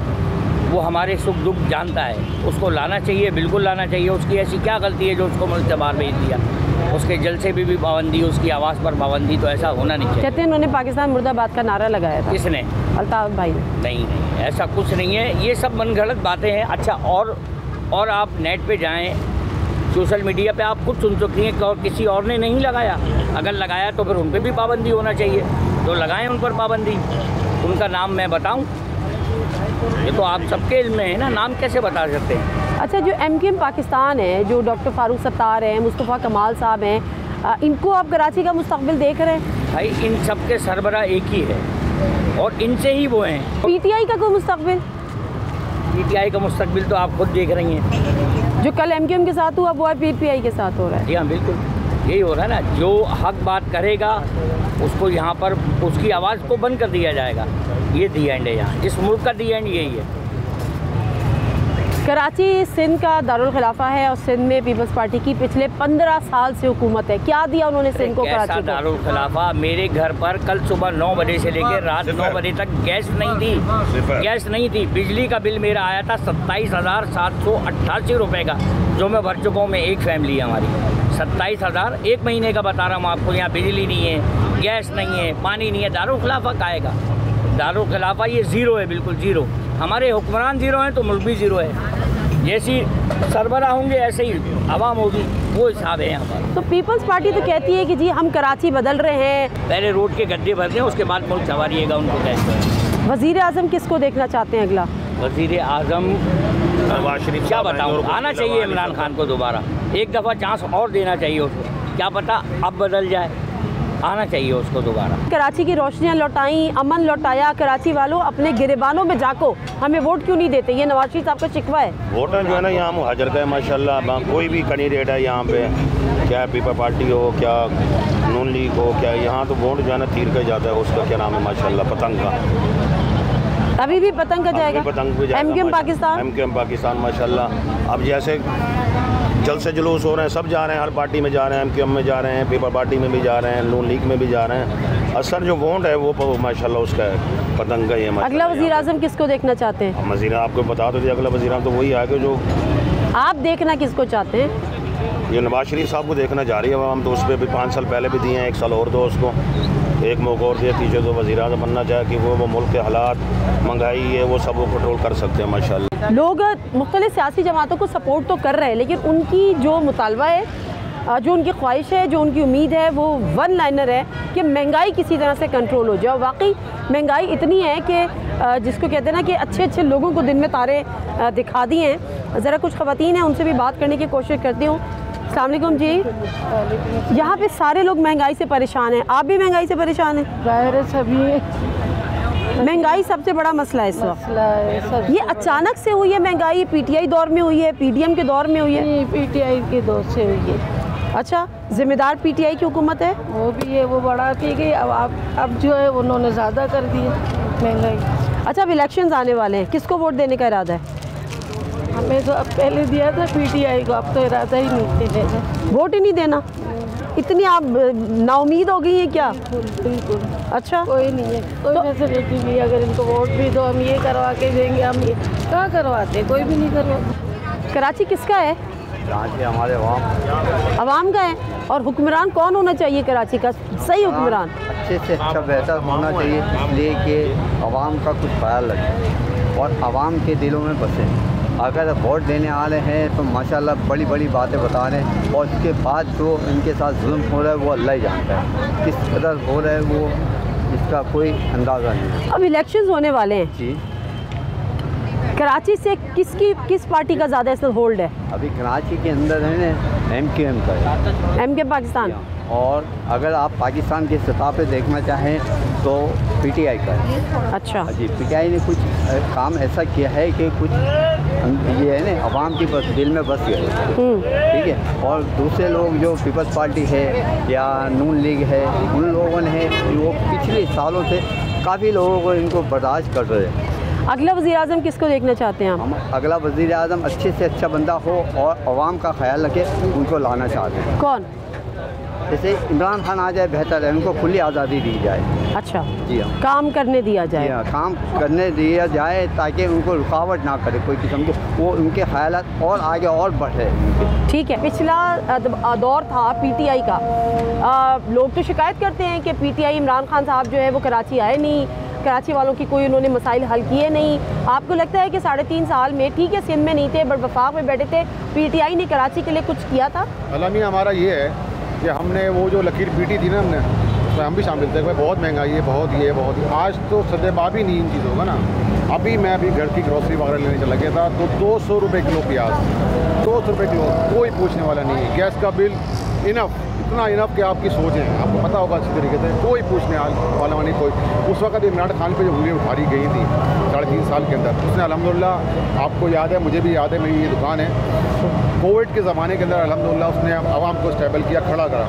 वो हमारे सुख दुख जानता है। उसको लाना चाहिए, बिल्कुल लाना चाहिए। उसकी ऐसी क्या गलती है जो उसको मुल्क से बाहर भेज दिया? उसके जलसे भी पाबंदी, उसकी आवाज़ पर पाबंदी, तो ऐसा होना नहीं चाहिए। कहते हैं उन्होंने पाकिस्तान मुर्दाबाद का नारा लगाया था। किसने? अल्ताफ़ भाई ने। नहीं, ऐसा कुछ नहीं है, ये सब मनगढ़ंत बातें हैं। अच्छा, और आप नेट पे जाएं, सोशल मीडिया पे आप खुद सुन चुकी हैं कि और किसी और ने नहीं लगाया। अगर लगाया तो फिर उन पर भी पाबंदी होना चाहिए, तो लगाएं उन पर पाबंदी। उनका नाम मैं बताऊं? ये तो आप सबके इल्म में है ना, नाम कैसे बता सकते हैं? अच्छा, जो MQM पाकिस्तान है, जो डॉक्टर फारूक सत्तार हैं, मुस्तफ़ा कमाल साहब हैं, इनको आप कराची का मुस्तकबिल देख रहे हैं? भाई, इन सब के सरबरा एक ही है और इनसे ही वो हैं। PTI का कोई मुस्तकबिल? PTI का मुस्तकबिल तो आप खुद देख रही हैं। जो कल MQM के साथ हुआ वो PTI के साथ हो रहा है। जी हाँ, बिल्कुल यही हो रहा है ना। जो हक बात करेगा उसको यहाँ पर उसकी आवाज़ को बंद कर दिया जाएगा। ये दी एंड है यहाँ, इस मुल्क का दी एंड यही है। कराची सिंध का दारुल खिलाफा है और सिंध में पीपल्स पार्टी की पिछले 15 साल से हुकूमत है। क्या दिया उन्होंने सिंध को? कराची को दारुल खिलाफा? मेरे घर पर कल सुबह 9 बजे से लेकर रात 9 बजे तक गैस नहीं थी, गैस नहीं थी। बिजली का बिल मेरा आया था 27,788 रुपये का, जो मैं भर चुका हूँ। मैं एक फैमिली है हमारी, 27,000 एक महीने का बता रहा हूँ आपको। यहाँ बिजली नहीं है, गैस नहीं है, पानी नहीं है। दारुल खिलाफा का आएगा? दारुल खिलाफा ये ज़ीरो है, बिल्कुल ज़ीरो। हमारे हुक्मरान ज़ीरो हैं तो मुल्क भी ज़ीरो है। जैसी सरबराह होंगे ऐसे ही आवाम होगी, वो हिसाब है यहाँ पर। तो पीपल्स पार्टी तो कहती है कि जी हम कराची बदल रहे हैं। पहले रोड के गड्ढे भरते हैं, उसके बाद मुल्क संवारिएगा। उनको कैसे? वज़ीर आज़म किसको देखना चाहते हैं अगला? वज़ीर आज़म क्या बताऊँ, आना चाहिए इमरान खान को दोबारा। एक दफ़ा चांस और देना चाहिए उसको। क्या पता अब बदल जाए, आना चाहिए उसको दोबारा। कराची की रोशनियाँ लौटाई, अमन लौटाया, कराची वालों अपने गिरेबानों में जाको हमें वोट क्यों नहीं देते, ये नवाज शरीफ साहब का शिकवा है। वोटर जो है ना यहाँ मुहाजर का है माशाल्लाह, कोई भी कैंडिडेट है यहाँ पे, क्या पीपल पार्टी हो, क्या नून लीग हो, क्या यहाँ तो वोट जो है ना तीर का जाता है, उसका क्या नाम है माशाल्लाह, पतंग का। अभी भी पतंग का जाएगा, पतंग भी जाएगा। MQM पाकिस्तान, MQM पाकिस्तान माशाल्लाह। अब जैसे जल से जुलूस हो रहे हैं, सब जा रहे हैं, हर पार्टी में जा रहे हैं, MQM में जा रहे हैं, पीपल पार्टी में भी जा रहे हैं, नून लीग में भी जा रहे हैं। असर जो वोट है वो माशाल्लाह उसका है, पतंग का ही है। अगला वज़ीर आज़म किसको देखना चाहते हैं? वज़ीर आपको बता दो, अगला वज़ीर आज़म तो वही आएगा जो आप देखना किसको चाहते हैं? ये नवाज शरीफ साहब को देखना जा रही है हम तो, उस पर भी 5 साल पहले भी दिए हैं, 1 साल और दो उसको, एक मौका और दिया, तीसरे तो वज़ीर आज़म बनना चाहे कि वो मुल्क के हालात, महंगाई है, वो सब वो कंट्रोल कर सकते हैं माशाल्लाह। लोग मुख्तलिफ सियासी जमातों को सपोर्ट तो कर रहे हैं, लेकिन उनकी जो मुतालबा है, जो उनकी ख्वाहिश है, जो उनकी उम्मीद है, वो वन लाइनर है कि महंगाई किसी तरह से कंट्रोल हो जाए। वाकई महंगाई इतनी है कि जिसको कहते हैं ना कि अच्छे अच्छे लोगों को दिन में तारे दिखा दिए हैं। ज़रा कुछ ख़वातीन हैं, उनसे भी बात करने की कोशिश करती हूँ। अस्सलाम वालेकुम जी। यहाँ पे सारे लोग महंगाई से परेशान हैं, आप भी महंगाई से परेशान हैं? ज़ाहिर है, सभी महंगाई सबसे बड़ा मसला है इस वक्त। ये अचानक से हुई है महंगाई, PTI दौर में हुई है, PDM के दौर में हुई है? PTI के दौर से हुई है। अच्छा, जिम्मेदार PTI की हुकूमत है? वो भी है, वो बढ़ाती गई, अब जो है उन्होंने ज़्यादा कर दी है महंगाई। अच्छा, अब इलेक्शंस आने वाले हैं, किसको वोट देने का इरादा है? हमें तो अब पहले दिया था PTI को, अब तो इरादा ही नहीं देने का, वोट ही नहीं देना। इतनी आप नाउमीद हो गई हैं क्या? बिल्कुल। अच्छा, कोई नहीं है, कोई फैसिलिटी नहीं, अगर इनको वोट भी दो हम ये करवा के देंगे, हम ये कहाँ करवाते, कोई भी नहीं करवाते। कराची किसका है? कराची हमारे अवाम का है। और हुक्मरान कौन होना चाहिए कराची का, सही हुक्मरान? अच्छे से अच्छा बेहतर होना चाहिए, इसलिए कि अवाम का कुछ ख्याल रखें और अवाम के दिलों में बसे। अगर वोट देने आ रहे हैं तो माशाल्लाह बड़ी बड़ी बातें बता रहे हैं, और उसके बाद जो इनके साथ जुल्म हो रहा है वो अल्लाह ही जानता है, किस कदर हो रहा है वो इसका कोई अंदाज़ा नहीं। अब इलेक्शंस होने वाले हैं जी, कराची से किस पार्टी का ज़्यादा इस होल्ड है? अभी कराची के अंदर है ना MQM का है, MQM पाकिस्तान। और अगर आप पाकिस्तान के सतह पे देखना चाहें तो PTI का है। अच्छा जी, PTI ने कुछ काम ऐसा किया है कि कुछ ये है ना अवाम की बस दिल में बस गए, ठीक है। और दूसरे लोग जो पीपल्स पार्टी है या नून लीग है, उन लोगों ने वो पिछले सालों से काफ़ी लोगों को इनको बर्दाश्त कर रहे हैं। अगला वज़ीर आज़म किसको देखना चाहते हैं हम? अगला वज़ीर आज़म अच्छे से अच्छा बंदा हो और अवाम का ख्याल रखे, उनको लाना चाहते हैं। कौन? जैसे इमरान खान आ जाए बेहतर है, उनको खुली आज़ादी दी जाए। अच्छा, जी हाँ, काम करने दिया जाए। जी हाँ, काम करने दिया जाए ताकि उनको रुकावट ना करे कोई किस्म की, वो उनके ख्यालात और आगे और बढ़े। ठीक है, पिछला दौर था PTI का, लोग तो शिकायत करते हैं कि PTI इमरान खान साहब जो है वो कराची आए नहीं, कराची वालों की कोई उन्होंने मसाइल हल किए नहीं। आपको लगता है कि 3.5 साल में, ठीक है सिंध में नहीं थे बट वफाक में बैठे थे, PTI ने कराची के लिए कुछ किया था? अलमी हमारा ये है कि हमने वो जो लकीर पीटी थी ना, हमने उसमें हम भी शामिल थे, भाई बहुत महंगाई है, बहुत ये बहुत। आज तो सदेबाब ही नहीं इन चीज़ों का ना। मैं अभी घर की ग्रॉसरी वगैरह लेने चला गया था तो 200 रुपये किलो प्याज, 200 रुपये किलो, कोई पूछने वाला नहीं है। गैस का बिल इनफ, इतना इनफ कि आपकी सोचें, आपको पता होगा अच्छी तरीके से, कोई पूछने वाला नहीं कोई। उस वक्त इमरान खान पे जो उंगली उठाई गई थी 3.5 साल के अंदर, उसने अल्हम्दुलिल्लाह, आपको याद है, मुझे भी याद है, मेरी ये दुकान है, कोविड के ज़माने के अंदर अल्हम्दुलिल्लाह उसने आवाम को स्टेबल किया, खड़ा करा,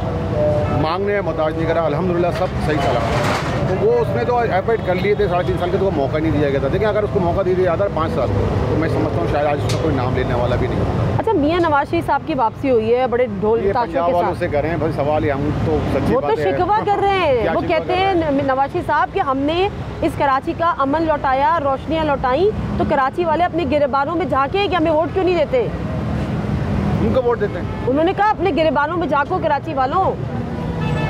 मांगने में मोहताज नहीं करा, अल्हम्दुलिल्लाह सब सही चला। तो वो उसने तो एफर्ट कर लिए थे 3.5 साल के, तो वो मौका नहीं दिया गया था। देखिए, अगर उसको मौका दे दिया जाता 5 साल, तो मैं समझता हूँ शायद आज उसका कोई नाम लेने वाला भी नहीं। अच्छा, मियां नवाज शरीफ साहब की वापसी हुई है बड़े ढोल ताशों के साथ, से करें भाई सवाल ही, हम तो सच्ची वो तो शिकवा कर रहे हैं। वो कहते हैं नवाज शरीफ साहब कि हमने इस कराची का अमन लौटाया, रोशनियाँ लौटाई, तो कराची वाले अपने गिरबानों में झाँके कि हमें वोट क्यों नहीं देते? उनको वोट देते हैं। उन्होंने कहा अपने गिरबानों में झाँको कराची वालों,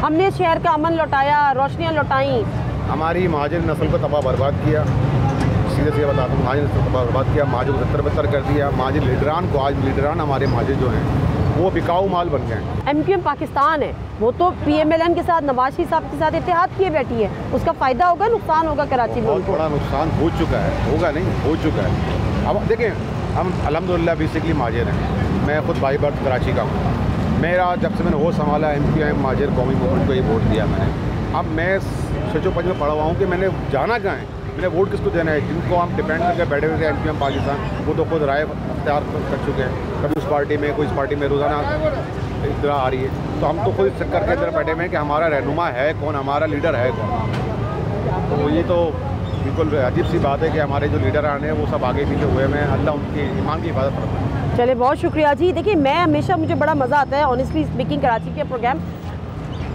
हमने शहर का अमन लौटाया, रोशनियाँ लौटाई। हमारी महाजर नस्ल को तबाह बर्बाद किया, सीधे सीधे बताता हूँ, महाजर नस्ल को तबाह बर्बाद किया, महाजर को बदतर कर दिया। महाजर लीडरान को, आज लीडरान हमारे महाजर जो हैं वो बिकाऊ माल बन गए। MQM पाकिस्तान है, वो तो PMLN के साथ, नवाज शरीफ साहब के साथ इत्तेहाद किए बैठी है, उसका फ़ायदा होगा नुकसान होगा कराची में? बहुत बड़ा नुकसान हो चुका है, होगा नहीं, हो चुका है। अब देखें, हम अल्हम्दुलिल्लाह बेसिकली महाजर हैं, मैं खुद बाई बर्थ कराची का हूँ, मेरा जब से मैंने होश संभाला MQM माजिर कौमी मूवमेंट को ये वोट दिया मैंने। अब मैं सोचो पंच में पढ़ा हुआ हूँ कि मैंने जाना कहाँ है, मैंने वोट किसको देना है। जिनको हम डिपेंड करके बैठे हुए थे MQM पाकिस्तान, वो तो खुद राय अख्तियार कर चुके हैं, कभी उस पार्टी में कोई इस पार्टी में रोज़ाना इधर आ रही है। तो हम तो खुद इस चक्कर के अंदर बैठे हुए हैं कि हमारा रहनुमा है कौन, हमारा लीडर है कौन। तो ये तो बिल्कुल अजीब सी बात है कि हमारे जो लीडर आने हैं वो सब आगे पीछे हुए हैं। अल्लाह उनकी ईमान की हिफाजत करता है। चले, बहुत शुक्रिया जी। देखिए, मैं हमेशा, मुझे बड़ा मज़ा आता है ऑनेस्टली स्पीकिंग कराची के प्रोग्राम।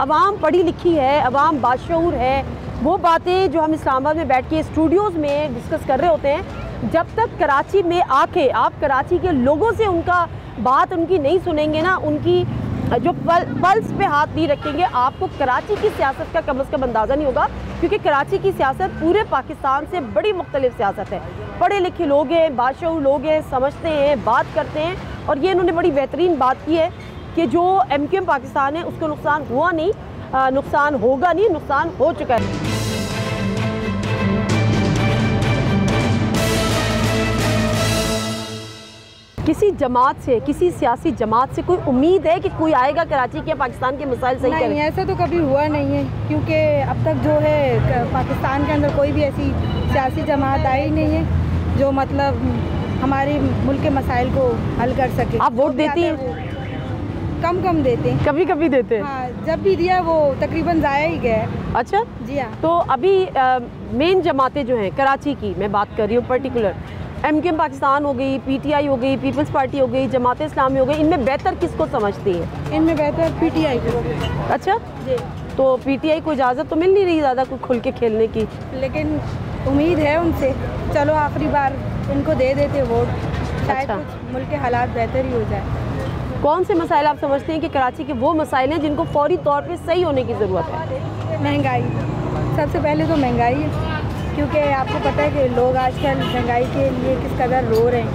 अवाम पढ़ी लिखी है, अवाम बाशऊर है। वो बातें जो हम इस्लामाबाद में बैठ के स्टूडियोज़ में डिस्कस कर रहे होते हैं, जब तक कराची में आके आप कराची के लोगों से उनका बात उनकी नहीं सुनेंगे ना, उनकी जो पल्स पे हाथ नहीं रखेंगे, आपको कराची की सियासत का कम से कम अंदाज़ा नहीं होगा। क्योंकि कराची की सियासत पूरे पाकिस्तान से बड़ी मुख्तलिफ सियासत है। पढ़े लिखे लोग हैं, बाशऊर लोग हैं, समझते हैं, बात करते हैं। और ये इन्होंने बड़ी बेहतरीन बात की है कि जो MQM पाकिस्तान है उसको नुकसान हुआ नहीं, नुकसान होगा नहीं, नुकसान हो चुका है। किसी जमात से, किसी सियासी जमात से कोई उम्मीद है कि कोई आएगा कराची के पाकिस्तान के मसाइल सही करे? नहीं, ऐसा तो कभी हुआ नहीं है, क्योंकि अब तक जो है पाकिस्तान के अंदर कोई भी ऐसी सियासी जमात आई नहीं है जो मतलब हमारे मुल्क के मसाइल को हल कर सके। आप वोट देती हैं? कम देते हैं, कभी कभी देते हैं। हाँ, जब भी दिया वो तकरीबन ज़ाया ही गया। अच्छा जी हाँ। तो अभी मेन जमातें जो हैं कराची की मैं बात कर रही हूँ पर्टिकुलर, MQM पाकिस्तान हो गई, PTI हो गई, पीपल्स पार्टी हो गई, जमात इस्लामी हो गई, इनमें बेहतर किसको समझती है? इनमें बेहतर PTI को। अच्छा जी। तो PTI को इजाज़त तो मिल नहीं रही ज़्यादा कुछ खुल के खेलने की, लेकिन उम्मीद है उनसे, चलो आखिरी बार इनको दे देते वोट, शायद कुछ मुल्क के हालात बेहतर ही हो जाए। कौन से मसाइल आप समझते हैं कि कराची के वो मसाइल हैं जिनको फौरी तौर पे सही होने की ज़रूरत है? महंगाई, सबसे पहले तो महंगाई है, क्योंकि आपको पता है कि लोग आजकल महंगाई के लिए किस कदर रो रहे हैं।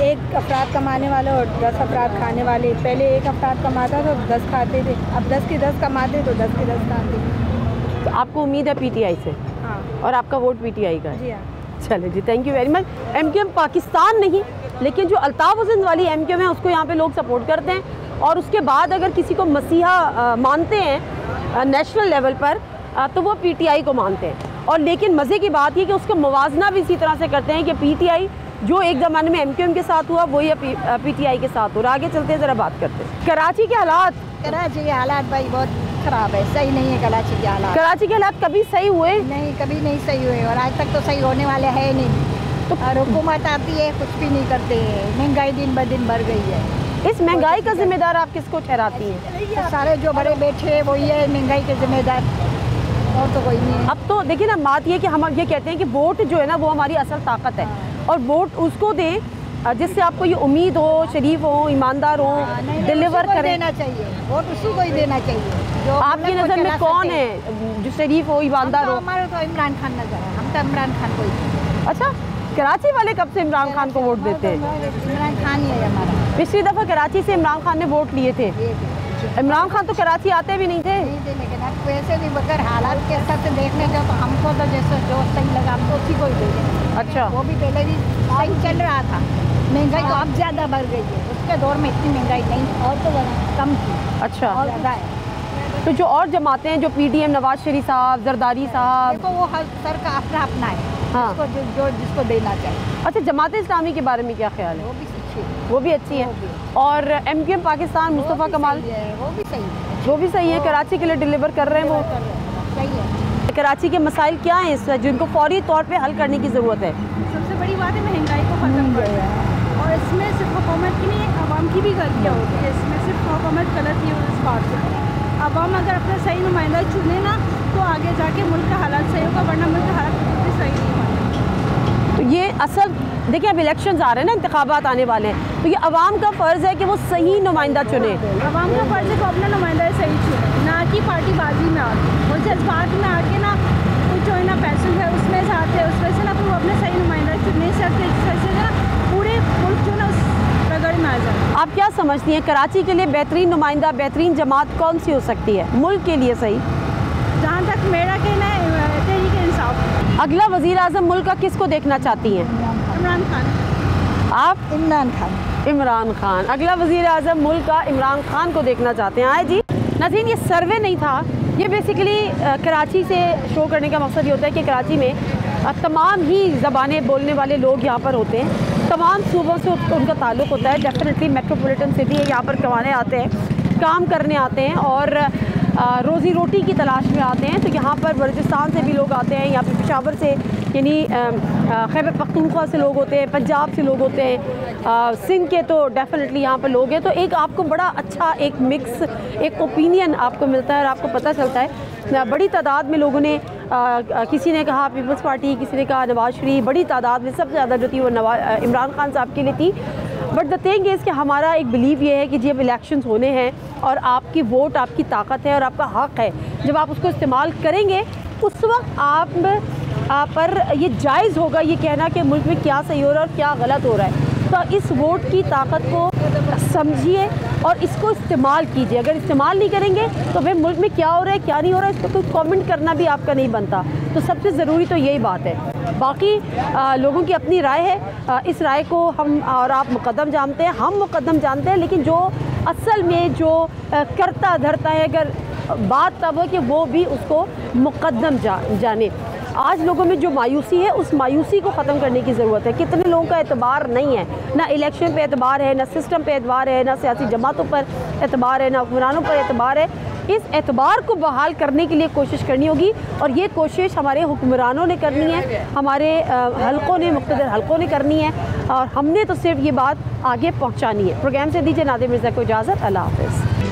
एक अफराद कमाने वाले और 10 अफराद खाने वाले। पहले एक अफराद कमाता तो 10 खाते थे, अब 10 के 10 कमाते तो 10 के 10 खाते। तो आपको उम्मीद है PTI से? हाँ। और आपका वोट PTI का है? जी हाँ। चले जी, thank you very much. MQM Pakistan नहीं, लेकिन जो अल्ताफ़ हुसैन वाली MQM है उसको यहाँ पे लोग सपोर्ट करते हैं। और उसके बाद अगर किसी को मसीहा मानते हैं नेशनल लेवल पर, तो वो PTI को मानते हैं। और लेकिन मज़े की बात ये कि उसका मुवाजना भी इसी तरह से करते हैं कि PTI जो एक ज़माने में MQM के साथ हुआ वही PTI के साथ हो रहा। आगे चलते हैं, ज़रा बात करते हैं कराची के हालात। कराची के हालात भाई बहुत ख़राब है, सही नहीं है कराची के हालात। कराची के हालात कभी सही हुए? नहीं, कभी नहीं सही हुए और आज तक तो सही होने वाले है नहीं। तो और हुकूमत आती है कुछ भी नहीं करते हैं, महंगाई दिन ब दिन बढ़ गई है। इस महंगाई का जिम्मेदार आप किसको ठहराती हैं? तो सारे जो बड़े बैठे हैं वही है महंगाई के जिम्मेदार, और तो कोई नहीं है। अब तो देखिए ना, बात ये कि हम ये कहते हैं कि वोट जो है ना वो हमारी असल ताकत है, और वोट उसको दें जिससे आपको ये उम्मीद हो, शरीफ हो, ईमानदार हो, डिलीवर करें। देना चाहिए वोट, उसी को ही देना चाहिए जो आपकी नज़र में कौन है जो शरीफ हो, ईमानदार हो? हमारे तो इमरान खान नजर है, हम तो इमरान खान को ही। अच्छा, कराची वाले कब से इमरान खान को वोट देते हैं? इमरान खान ही है हमारा। पिछली दफ़ा कराची से इमरान खान ने वोट लिए थे। इमरान खान तो कराची आते भी नहीं थे। लेकिन अब वैसे भी बगैर हालात के हिसाब से देखने जाओ तो हमको तो जैसे जो सही लगा हम तो उसी को ही देंगे। अच्छा, वो भी पहले भी सही चल रहा था, महंगाई तो अब ज़्यादा बढ़ गई है, उसके दौर में इतनी महंगाई नहीं और तो कम थी। अच्छा, और ज़्यादा है। तो जो और जमाते हैं, जो PDM नवाज शरीफ साहब, जरदारी साहब, देखो वो हर सर का अपना अपना है। हाँ, जो जिसको देना चाहिए। अच्छा, जमात इस्लामी के बारे में क्या ख्याल है? वो भी अच्छी है, वो भी अच्छी है। और MQM पाकिस्तान, मुस्तफ़ा कमाल, वो भी सही है, वो भी सही है, कराची के लिए डिलीवर कर रहे हैं वो। सही है। कराची के मसाइल क्या हैं इस जिनको फौरी तौर पे हल करने की ज़रूरत है? सबसे बड़ी बात है महंगाई को ख़त्म करना है, और इसमें सिर्फ हुकूमत की नहीं, आवाम की भी गलतियाँ होती है। इसमें सिर्फ हुकूमत गलत ही हो इस बात से। आवाम अगर अपना सही नुमाइंदा चुने ना तो आगे जाके मुल्क का हालात सही होगा, वरना मुल्क का हालात भी सही नहीं होगा। तो ये असल देखिए, अब इलेक्शंस आ रहे हैं ना, इंतखाबात आने वाले हैं, तो ये अवाम का फ़र्ज़ है कि वो सही नुमाइंदा चुने। आवाम का फ़र्ज़ है कि अपना नुमाइंदा सही चुने, ना कि पार्टीबाजी में आके और जज्बात में आके ना कुछ जो है ना पैसे है उसमें से आते हैं, उस वजह से ना फिर वो अपने सही नुमाइंदा चुन नहीं सकते, जिस वजह से ना पूरे मुल्क जो ना उस रगड़ में आ जाए। आप क्या समझती हैं कराची के लिए बेहतरीन नुमाइंदा, बेहतरीन जमात कौन सी हो सकती है मुल्क के लिए सही? जहाँ तक मेरा कहना है तहरीक इंसाफ। अगला वज़ीर आज़म मुल्क का किसको देखना चाहती हैं? इमरान खान। आप? इमरान खान। इमरान खान, अगला वज़ीर आज़म मुल्क का इमरान खान को देखना चाहते हैं। आए जी नाज़रीन, ये सर्वे नहीं था, ये बेसिकली कराची से शो करने का मकसद ये होता है कि कराची में तमाम ही ज़बानें बोलने वाले लोग यहाँ पर होते हैं, तमाम सूबों से उनका ताल्लुक़ होता है। डेफिनेटली मेट्रोपॉलिटन सिटी है, यहाँ पर कमाने आते हैं, काम करने आते हैं और रोज़ी रोटी की तलाश में आते हैं। तो यहाँ पर बलूचिस्तान से भी लोग आते हैं, यहाँ पर पेशावर से यानी खैबर पख्तूनख्वा से लोग होते हैं, पंजाब से लोग होते हैं, सिंध के तो डेफिनेटली यहाँ पर लोग हैं। तो एक आपको बड़ा अच्छा एक मिक्स, एक ओपिनियन आपको मिलता है और आपको पता चलता है। बड़ी तादाद में लोगों ने किसी ने कहा पीपल्स पार्टी, किसी ने कहा नवाज शरीफ, बड़ी तादाद में सबसे ज़्यादा जो थी वो इमरान खान साहब के लिए थी। बट द थिंग इज़ कि हमारा एक बिलीव ये है कि जब इलेक्शंस होने हैं और आपकी वोट आपकी ताकत है और आपका हक़ है, जब आप उसको इस्तेमाल करेंगे उस वक्त आप पर ये जायज़ होगा ये कहना कि मुल्क में क्या सही हो रहा है और क्या गलत हो रहा है। तो इस वोट की ताकत को समझिए और इसको इस्तेमाल कीजिए। अगर इस्तेमाल नहीं करेंगे तो फिर मुल्क में क्या हो रहा है क्या नहीं हो रहा है इस पर कोई कमेंट करना भी आपका नहीं बनता। तो सबसे ज़रूरी तो यही बात है। बाकी लोगों की अपनी राय है, इस राय को हम और आप मुकद्दम जानते हैं, हम मुकद्दम जानते हैं, लेकिन जो असल में जो करता धरता है अगर बात तब है कि वो भी उसको मुकद्दम जाने। आज लोगों में जो मायूसी है उस मायूसी को ख़त्म करने की ज़रूरत है। कितने लोगों का एतबार नहीं है, ना इलेक्शन पे एतबार है, ना सिस्टम पे एतबार है, ना सियासी जमातों पर एतबार है, ना हुक्मरानों पर एतबार है। इस एतबार को बहाल करने के लिए कोशिश करनी होगी और ये कोशिश हमारे हुक्मरानों ने करनी है, हमारे हलकों ने, मुख्तलिफ हलकों ने करनी है और हमने तो सिर्फ ये बात आगे पहुँचानी है। प्रोग्राम से दीजिए नादिर मिर्ज़ा को इजाज़त। अल्लाह हाफ़िज़।